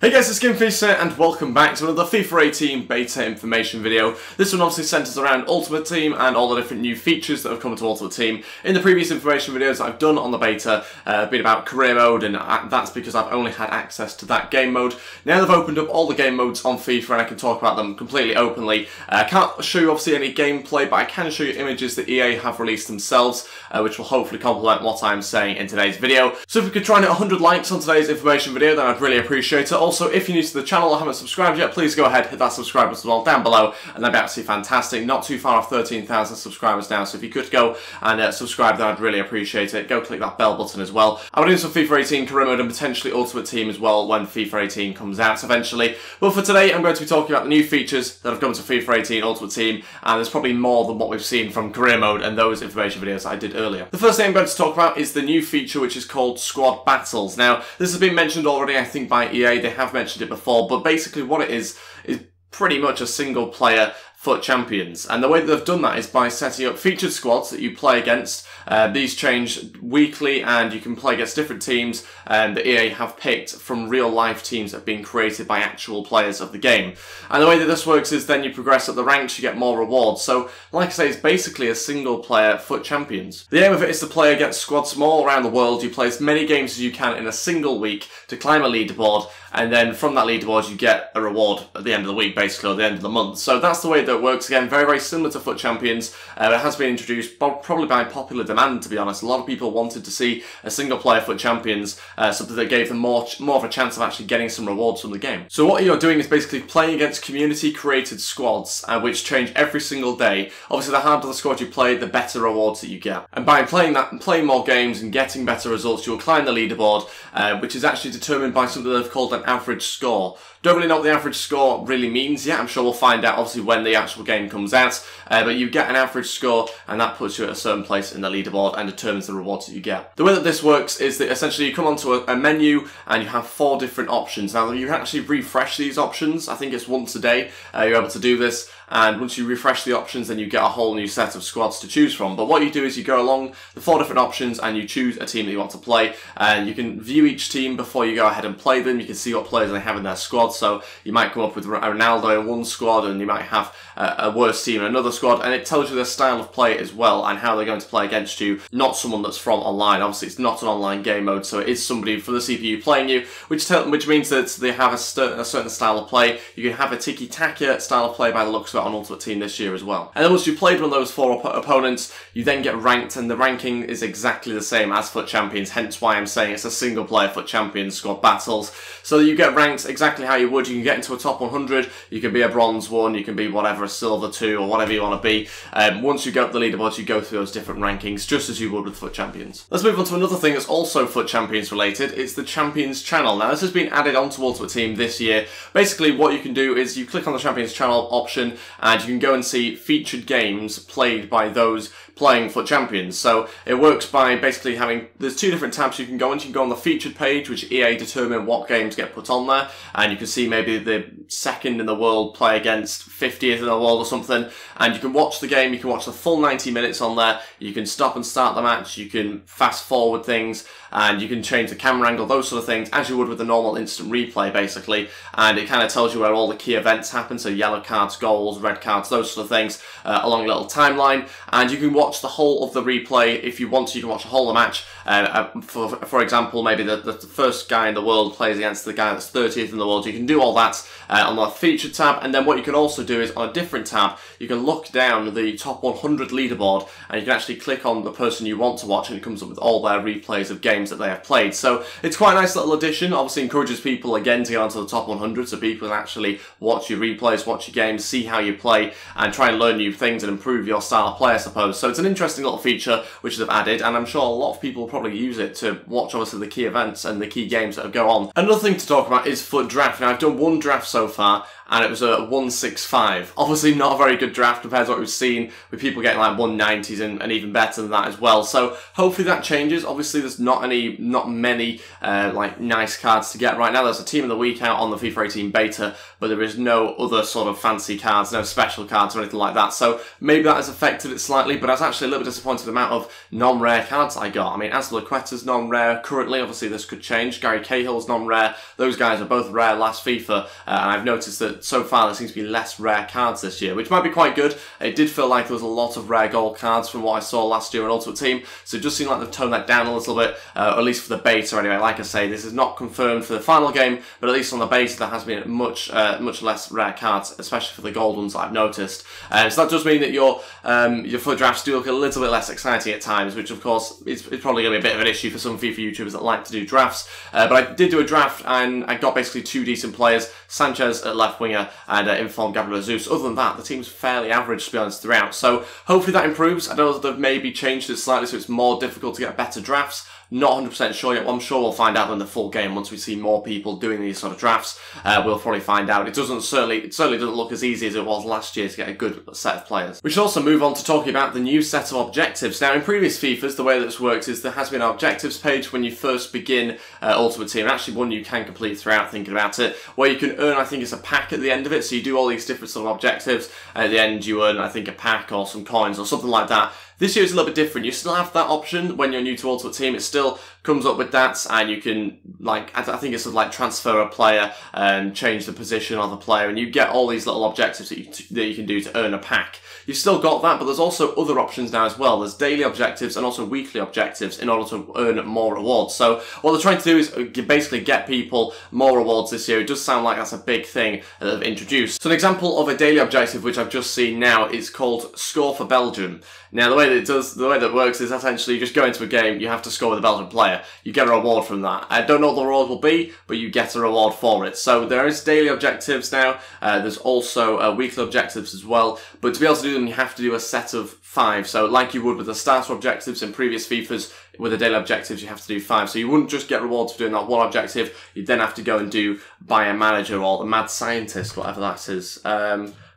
Hey guys, it's Feast here, and welcome back to another FIFA 18 beta information video. This one obviously centres around Ultimate Team and all the different new features that have come to Ultimate Team. In the previous information videos I've done on the beta have been about career mode, and that's because I've only had access to that game mode. Now they've opened up all the game modes on FIFA and I can talk about them completely openly. I can't show you obviously any gameplay, but I can show you images that EA have released themselves, which will hopefully complement what I'm saying in today's video. So if we could try and hit 100 likes on today's information video, then I'd really appreciate it. Also, if you're new to the channel or haven't subscribed yet, please go ahead, hit that subscribe button as well down below, and that'd be absolutely fantastic. Not too far off 13,000 subscribers now, so if you could go and subscribe, then I'd really appreciate it. Go click that bell button as well. I'm doing some FIFA 18 career mode and potentially Ultimate Team as well when FIFA 18 comes out eventually. But for today, I'm going to be talking about the new features that have come to FIFA 18 Ultimate Team, and there's probably more than what we've seen from career mode and those information videos I did earlier. The first thing I'm going to talk about is the new feature which is called Squad Battles. Now, this has been mentioned already, I think, by EA. They have mentioned it before, but basically what it is pretty much a single player FUT Champions, and the way that they've done that is by setting up featured squads that you play against. These change weekly and you can play against different teams that EA have picked from real life teams that have been created by actual players of the game. And the way that this works is then you progress up the ranks, you get more rewards. So like I say, it's basically a single player FUT Champions. The aim of it is to play against squads from all around the world. You play as many games as you can in a single week to climb a leaderboard, and then from that leaderboard you get a reward at the end of the week, basically, or the end of the month. So that's the way that it works. Again, very, very similar to FUT Champions. It has been introduced probably by popular demand, to be honest. A lot of people wanted to see a single player FUT Champions, something that gave them more of a chance of actually getting some rewards from the game. So what you're doing is basically playing against community created squads, which change every single day. Obviously, the harder the squad you play, the better rewards that you get. And by playing that and playing more games and getting better results, you'll climb the leaderboard, which is actually determined by something they've called an average score. Don't really know what the average score really means yet. I'm sure we'll find out obviously when the actual game comes out, but you get an average score and that puts you at a certain place in the leaderboard and determines the rewards that you get. The way that this works is that essentially you come onto a menu and you have 4 different options. Now you can actually refresh these options. I think it's once a day you're able to do this, and once you refresh the options then you get a whole new set of squads to choose from. But what you do is you go along the 4 different options and you choose a team that you want to play, and you can view each team before you go ahead and play them. You can see what players they have in their squad. So you might come up with Ronaldo in one squad and you might have a worse team in another squad, and it tells you their style of play as well and how they're going to play against you, not someone that's from online. Obviously it's not an online game mode, so it is somebody from the CPU playing you, which means that they have a certain style of play. You can have a tiki-taka style of play by the looks of it on Ultimate Team this year as well. And then once you've played one of those 4 opponents, you then get ranked, and the ranking is exactly the same as FUT Champions, hence why I'm saying it's a single player FUT Champions Squad Battles. So you get ranked exactly how you would. You can get into a top 100, you can be a bronze 1, you can be whatever, a silver 2, or whatever you want to be. Once you go up the leaderboards, you go through those different rankings, just as you would with FUT Champions. Let's move on to another thing that's also FUT Champions related. It's the Champions channel. Now this has been added onto Ultimate Team this year. Basically what you can do is you click on the Champions channel option and you can go and see featured games played by those playing FUT Champions. So it works by basically having, there's 2 different tabs you can go on. You can go on the featured page, which EA determine what games get put on there, and you can see maybe the 2nd in the world play against 50th in the world or something, and you can watch the game. You can watch the full 90 minutes on there. You can stop and start the match, you can fast forward things, and you can change the camera angle, those sort of things, as you would with the normal instant replay basically. And it kind of tells you where all the key events happen, so yellow cards, goals, red cards, those sort of things, along a little timeline. And you can watch the whole of the replay if you want to. You can watch the whole of the match. For example, maybe the first guy in the world plays against the guy that's 30th in the world. You can do all that on the featured tab, and then what you can also do is on a different tab you can look down the top 100 leaderboard and you can actually click on the person you want to watch, and it comes up with all their replays of games that they have played. So it's quite a nice little addition. Obviously encourages people again to get onto the top 100, so people can actually watch your replays, watch your games, see how you play, and try and learn new things and improve your style of play, I suppose. So it's an interesting little feature which they've added, and I'm sure a lot of people will probably use it to watch obviously the key events and the key games that go on. Another thing to talk about is FUT Draft. Now I've done 1 draft so far, and it was a 165. Obviously not a very good draft compared to what we've seen with people getting like 190s and even better than that as well. So hopefully that changes. Obviously there's not many like nice cards to get right now. There's a Team of the Week out on the FIFA 18 beta, but there is no other sort of fancy cards, no special cards or anything like that. So maybe that has affected it slightly, but I was actually a little bit disappointed with the amount of non-rare cards I got. I mean, Azpilicueta's non-rare currently. Obviously this could change. Gary Cahill's non-rare. Those guys are both rare last FIFA, and I've noticed that so far there seems to be less rare cards this year, which might be quite good. It did feel like there was a lot of rare gold cards from what I saw last year in Ultimate Team, so it just seemed like they've toned that down a little bit, at least for the beta anyway. Like I say, this is not confirmed for the final game, but at least on the beta there has been much less rare cards, especially for the gold ones that I've noticed. So that does mean that your FUT drafts do look a little bit less exciting at times, which of course is probably going to be a bit of an issue for some FIFA YouTubers that like to do drafts. But I did do a draft and I got basically two decent players, Sanchez at left winger and informed Gabriel Jesus. Other than that, the team's fairly average, to be honest, throughout. So hopefully that improves. I know that they've maybe changed it slightly so it's more difficult to get better drafts. Not 100% sure yet. Well, I'm sure we'll find out in the full game once we see more people doing these sort of drafts. We'll probably find out. It certainly doesn't look as easy as it was last year to get a good set of players. We should also move on to talking about the new set of objectives. Now, in previous FIFAs, the way that it's worked is there has been an objectives page when you first begin Ultimate Team, and actually one you can complete throughout thinking about it, where you can earn, I think it's a pack at the end of it. So you do all these different sort of objectives, and at the end you earn, I think, a pack or some coins or something like that. This year is a little bit different. You still have that option when you're new to Ultimate Team. It still comes up with that, and you can, like, I think it's sort of like transfer a player and change the position of the player, and you get all these little objectives that you can do to earn a pack. You've still got that, but there's also other options now as well. There's daily objectives and also weekly objectives in order to earn more rewards. So what they're trying to do is basically get people more rewards this year. It does sound like that's a big thing that they've introduced. So an example of a daily objective, which I've just seen now, is called Score for Belgium. Now, the way that it works is essentially you just go into a game, you have to score with a Belgian player. You get a reward from that. I don't know what the reward will be, but you get a reward for it. So there is daily objectives now. There's also weekly objectives as well. But to be able to do them, you have to do a set of 5. So like you would with the starter objectives in previous FIFAs, with the daily objectives, you have to do 5. So you wouldn't just get rewards for doing that one objective. You'd then have to go and do Buy a Manager or the Mad Scientist, whatever that is.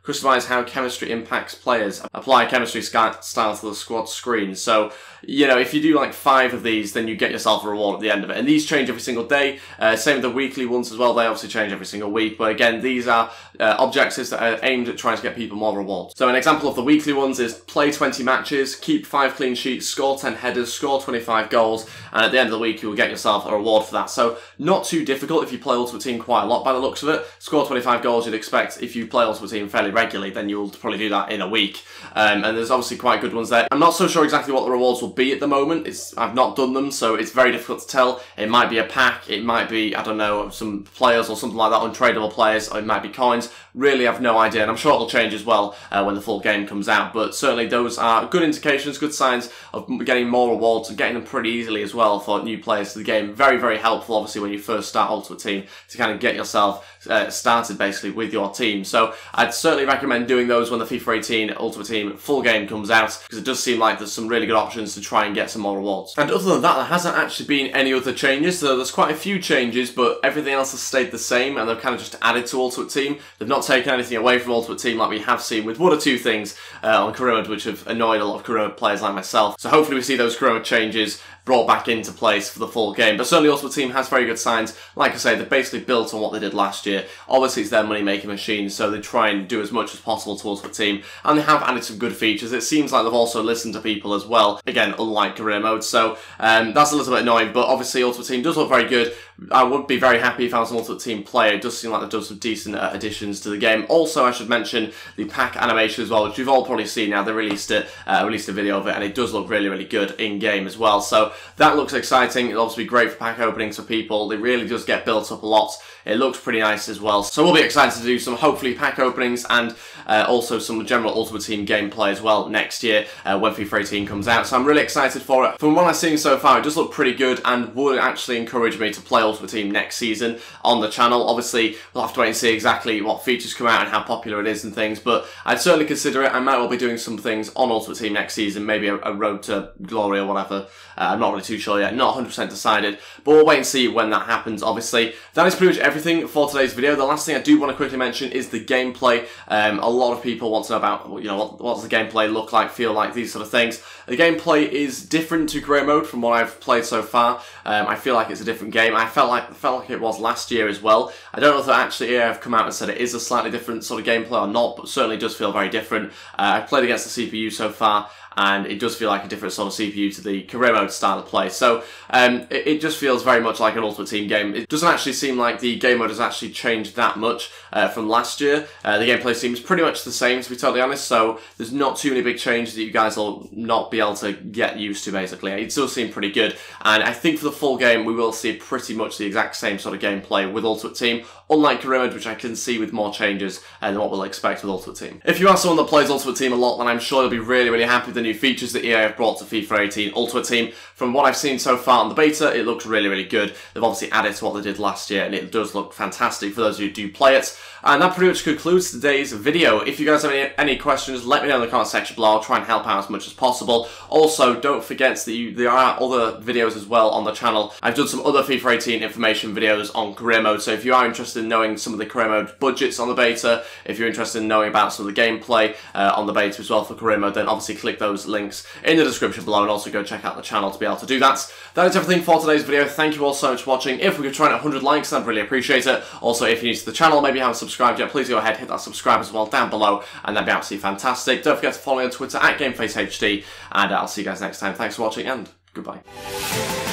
Customize how chemistry impacts players. Apply chemistry style to the squad screen. So, you know, if you do like 5 of these, then you get yourself a reward at the end of it. And these change every single day. Same with the weekly ones as well. They obviously change every single week. But again, these are objectives that are aimed at trying to get people more rewards. So an example of the weekly ones is play 20 matches, keep 5 clean sheets, score 10 headers, score 25 goals. And at the end of the week, you will get yourself a reward for that. So not too difficult if you play Ultimate Team quite a lot by the looks of it. Score 25 goals, you'd expect if you play Ultimate Team fairly regularly, then you'll probably do that in a week. And there's obviously quite good ones there. I'm not so sure exactly what the rewards will be at the moment. I've not done them, so it's very difficult to tell. It might be a pack, it might be, I don't know, some players or something like that, untradeable players, or it might be coins. Really, I've no idea, and I'm sure it'll change as well when the full game comes out. But certainly those are good indications, good signs of getting more rewards and getting them pretty easily as well for new players to the game. Very, very helpful, obviously, when you first start Ultimate Team to kind of get yourself started basically with your team. So I'd certainly recommend doing those when the FIFA 18 Ultimate Team full game comes out, because it does seem like there's some really good options to try and get some more rewards. And other than that, there hasn't actually been any other changes. So there's quite a few changes, but everything else has stayed the same, and they've kind of just added to Ultimate Team. They've not taken anything away from Ultimate Team like we have seen with one or two things on career mode, which have annoyed a lot of career mode players like myself. So hopefully we see those career mode changes brought back into place for the full game. But certainly Ultimate Team has very good signs. Like I say, they're basically built on what they did last year. Obviously it's their money-making machine, so they try and do as much as possible to Ultimate Team, and they have added some good features. It seems like they've also listened to people as well, again, unlike career mode, so that's a little bit annoying, but obviously Ultimate Team does look very good. I would be very happy if I was an Ultimate Team player. It does seem like they've done some decent additions to the game. Also, I should mention the pack animation as well, which you've all probably seen now. They released a video of it, and it does look really, really good in-game as well. So that looks exciting. It'll also be great for pack openings for people. It really does get built up a lot. It looks pretty nice as well. So we'll be excited to do some, hopefully, pack openings and also some general Ultimate Team gameplay as well next year when FIFA 18 comes out. So I'm really excited for it. From what I've seen so far, it does look pretty good and would actually encourage me to play Ultimate Team next season on the channel. Obviously, we'll have to wait and see exactly what features come out and how popular it is and things, but I'd certainly consider it. I might well be doing some things on Ultimate Team next season, maybe a road to glory or whatever. I'm not really too sure yet, not 100% decided, but we'll wait and see when that happens, obviously. That is pretty much everything for today's video. The last thing I do want to quickly mention is the gameplay. A lot of people want to know about, you know, what does the gameplay look like, feel like, these sort of things. The gameplay is different to career mode from what I've played so far. I feel like it's a different game. I felt like it was last year as well. I don't know if actually EA have come out and said it is a slightly different sort of gameplay or not, but certainly does feel very different. I've played against the CPU so far, and it does feel like a different sort of CPU to the career mode style of play. So it just feels very much like an Ultimate Team game. It doesn't actually seem like the game mode has actually changed that much from last year. The gameplay seems pretty much the same, to be totally honest, so there's not too many big changes that you guys will not be able to get used to, basically. It still seems pretty good, and I think for the full game we will see pretty much the exact same sort of gameplay with Ultimate Team, unlike career mode, which I can see with more changes than what we'll expect with Ultimate Team. If you are someone that plays Ultimate Team a lot, then I'm sure you'll be really happy with the new features that EA have brought to FIFA 18 Ultimate Team. From what I've seen so far on the beta, it looks really good. They've obviously added to what they did last year, and it does look fantastic for those who do play it. And that pretty much concludes today's video. If you guys have any questions, let me know in the comment section below. I'll try and help out as much as possible. Also, don't forget that there are other videos as well on the channel. I've done some other FIFA 18 information videos on career mode, so if you are interested in knowing some of the career mode budgets on the beta, if you're interested in knowing about some of the gameplay on the beta as well for career mode, then obviously click those links in the description below, and also go check out the channel to be able to do that. That is everything for today's video. Thank you all so much for watching. If we could try and 100 likes, I'd really appreciate it. Also, if you're new to the channel, maybe you haven't subscribed yet, please go ahead, hit that subscribe as well down below, and that'd be absolutely fantastic. Don't forget to follow me on Twitter @GameFaceHD, and I'll see you guys next time. Thanks for watching, and goodbye.